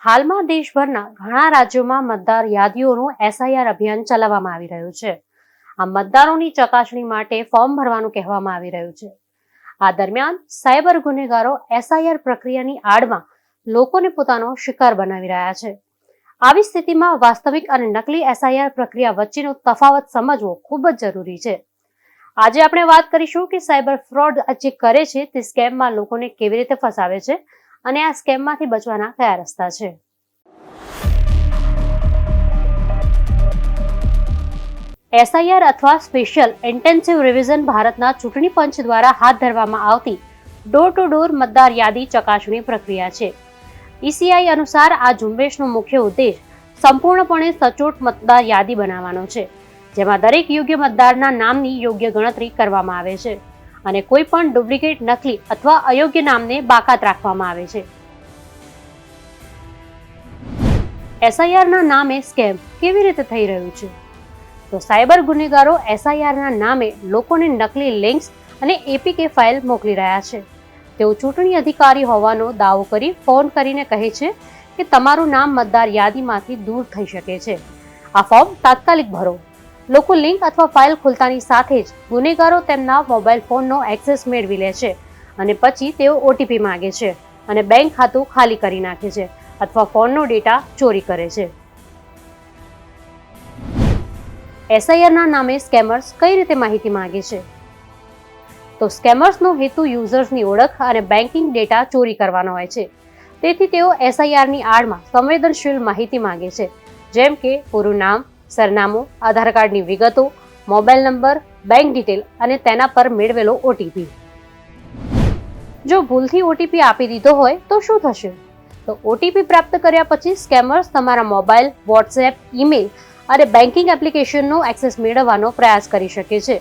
હાલમાં દેશભરના ઘણા રાજ્યોમાં મતદાર યાદીઓનું એસઆઈઆર અભિયાન ચલાવવામાં આવી રહ્યું છે. આ મતદારોની ચકાસણી માટે ફોર્મ ભરવાનું કહેવામાં આવી રહ્યું છે. આ દરમિયાન સાયબર ગુનેગારો એસઆઈઆર પ્રક્રિયાની આડમાં લોકોને પોતાનો શિકાર બનાવી રહ્યા છે. આવી સ્થિતિમાં વાસ્તવિક અને નકલી એસઆઈઆર પ્રક્રિયા વચ્ચેનો તફાવત સમજવો ખૂબ જ જરૂરી છે. આજે આપણે વાત કરીશું કે સાયબર ફ્રોડ જે કરે છે તે સ્કેમમાં લોકોને કેવી રીતે ફસાવે છે અને આ સ્કેમમાંથી બચવાના કયા રસ્તા છે. એસઆઈઆર અથવા સ્પેશિયલ ઇન્ટેન્સિવ રિવિઝન ભારતના ચૂંટણી પંચ દ્વારા હાથ ધરવામાં આવતી ડોર ટુ ડોર મતદાર યાદી ચકાસણી પ્રક્રિયા છે. ઈસીઆઈ અનુસાર આ ઝુંબેશનો મુખ્ય ઉદ્દેશ સંપૂર્ણપણે સચોટ મતદાર યાદી બનાવવાનો છે, જેમાં દરેક યોગ્ય મતદારના નામની યોગ્ય ગણતરી કરવામાં આવે છે અને કોઈ પણ ડુપ્લિકેટ, નકલી અથવા અયોગ્ય નામને બાકાત રાખવામાં આવે છે. એસઆઈઆરના નામે સ્કેમ કેવી રીતે થઈ રહ્યું છે? તો સાયબર ગુનેગારો એસઆઈઆરના નામે લોકોને નકલી લિંક્સ અને એપીકે ફાઇલ મોકલી રહ્યા છે. તેઓ ચૂંટણી અધિકારી હોવાનો દાવો કરી ફોન કરીને કહે છે કે તમારું નામ મતદાર યાદીમાંથી દૂર થઈ શકે છે. આ ફોર્મ તાત્કાલિક ભરો. લોકો લિંક અથવા ફાઇલ ખોલતાની સાથે જ ગુનેગારો તેમના મોબાઈલ ફોનનો એક્સેસ મેળવી લે છે અને પછી તેઓ ઓટીપી માંગે છે અને બેંક ખાતું ખાલી કરી નાખે છે અથવા ફોનનો ડેટા ચોરી કરે છે. એસઆઈઆરના નામે સ્કેમર્સ કઈ રીતે માહિતી માંગે છે? તો સ્કેમર્સનો હેતુ યુઝર્સની ઓળખ અને બેન્કિંગ ડેટા ચોરી કરવાનો હોય છે. તેથી તેઓ એસઆઈઆરની આડમાં સંવેદનશીલ માહિતી માંગે છે, જેમ કે પૂરું નામ, સરનામું, આધાર કાર્ડની વિગતો, મોબાઈલ નંબર, બેંક ડિટેલ અને તેના પર મેળવેલો ઓટીપી. જો ભૂલથી ઓટીપી આપી દીધો હોય તો શું થશે? તો ઓટીપી પ્રાપ્ત કર્યા પછી સ્કેમર્સ તમારા મોબાઈલ, વોટ્સએપ, ઈમેલ અને બેન્કિંગ એપ્લિકેશનનો એક્સેસ મેળવવાનો પ્રયાસ કરી શકે છે.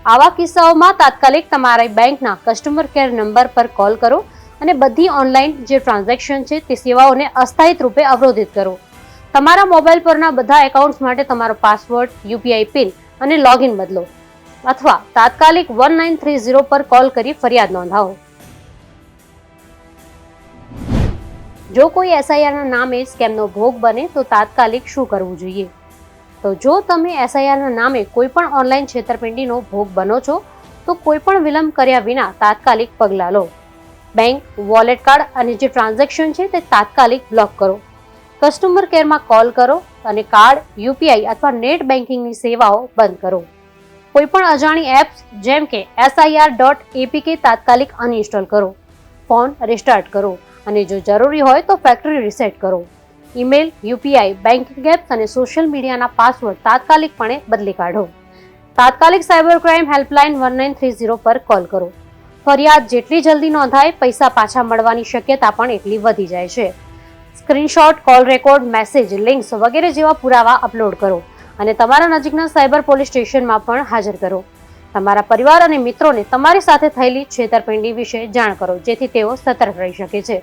આવા કિસ્સાઓમાં તાત્કાલિક તમારા બેંકના કસ્ટમર કેર નંબર પર કોલ કરો અને બધી ઓનલાઈન જે ટ્રાન્ઝેક્શન છે તે સેવાઓને અસ્થાયિત રૂપે અવરોધિત કરો. તમારા મોબાઈલ પરના બધા એકાઉન્ટ્સ માટે તમારો પાસવર્ડ, યુપીઆઈ પિન અને લોગિન બદલો અથવા તાત્કાલિક 1930 પર કોલ કરી ફરિયાદ નોંધાવો. જો કોઈ એસઆઈઆરના નામે સ્કેમનો ભોગ બને તો તાત્કાલિક શું કરવું જોઈએ? તો જો તમે એસઆઈઆરના નામે કોઈ પણ ઓનલાઈન છેતરપિંડીનો ભોગ બનો છો તો કોઈ પણ વિલંબ કર્યા વિના તાત્કાલિક પગલાં લો. બેંક, વોલેટ કાર્ડ અને જે ટ્રાન્ઝેક્શન છે તે તાત્કાલિક બ્લોક કરો. કસ્ટમર કેરમાં કોલ કરો અને કાર્ડ, યુપીઆઈ અથવા નેટ બેન્કિંગની સેવાઓ બંધ કરો. કોઈ પણ અજાણી એપ્સ જેમ કે SIR.APK તાત્કાલિક અનઇન્સ્ટોલ કરો. ફોન રિસ્ટાર્ટ કરો અને જો જરૂરી હોય તો ફેક્ટરી રીસેટ કરો. ઈમેલ, યુપીઆઈ, બેન્કિંગ એપ્સ અને સોશિયલ મીડિયાના પાસવર્ડ તાત્કાલિકપણે બદલી કાઢો. તાત્કાલિક સાયબર ક્રાઇમ હેલ્પલાઇન 1930 પર કોલ કરો. ફરિયાદ જેટલી જલ્દી નોંધાય, પૈસા પાછા મળવાની શક્યતા પણ એટલી વધી જાય છે. Screenshot, call record, message, links વગેરે જેવા પુરાવા અપલોડ કરો અને તમારા નજીકના સાયબર પોલીસ સ્ટેશનમાં પણ હાજર કરો. તમારા પરિવાર અને મિત્રોને તમારી સાથે થયેલી છેતરપિંડી વિશે જાણ કરો, જેથી તેઓ સતર્ક રહી શકે છે.